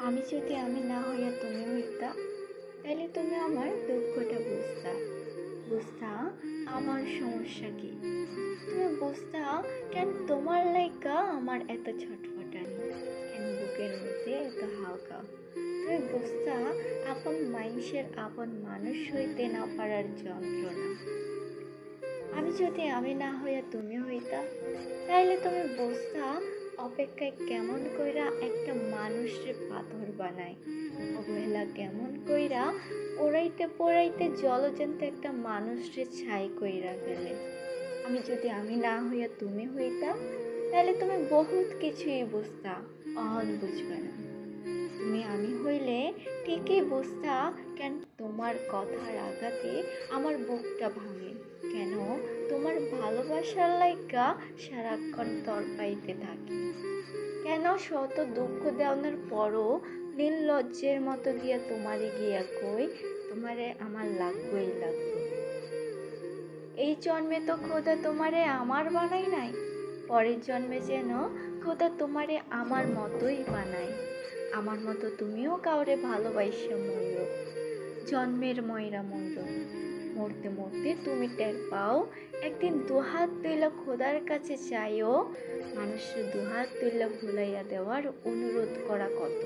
আমি না হইয়া তুমি হইতা, তাইলে তুমি আমার দুঃখটা বুঝতা, বুঝতা আমার সমস্যা কি। তুমি বুঝতা কেন তোমার লাইগা আমার এত ছটফটানি, কেন বুকের মধ্যে এত হালকা। তুমি বুঝতা আপন মানুষের আপন মানুষ হইতে না পারার যন্ত্রণা। আমি না হইয়া তুমি হইতা, তাইলে তুমি বুঝতা অপেক্ষায় কেমন কইরা একটা মানুষরে পাথর বানায়, অবহেলা কেমন কইরা পোড়াইতে পোড়াইতে জলজন্ত একটা মানুষরে ছাই কইরা ফেলে। আমি না হইয়া তুমি হইতা, তাহলে তুমি বহুত কিছুই বুঝতা, অহন বুঝবে না। আমি হইলে ঠিকই বুঝতা কেন তোমার কথার আঘাতে আমার বুকটা ভাঙে, কেন তোমার ভালোবাসার লাইগা সারাক্ষণ তরপাইতে থাকি, কেন শত দুঃখ দেওয়ানোর পরও নির্লজ্জের মতো গিয়া তোমারে গিয়া কই তোমারে আমার লাগবেই লাগবে। এই জন্মে তো খোদা তোমারে আমার বানাই নাই, পরের জন্মে যেন খোদা তোমারে আমার মতোই বানায়, আমার মতো তুমিও কাউরে ভালোবাসা মইরো, জন্মের ময়রা মইরো। মরতে মরতে তুমি টের পাও, একদিন দুহাত তুইলা খোদার কাছে চাইও, মানুষের দুহাত তুইলা ভুলাইয়া দেওয়ার অনুরোধ করা কত।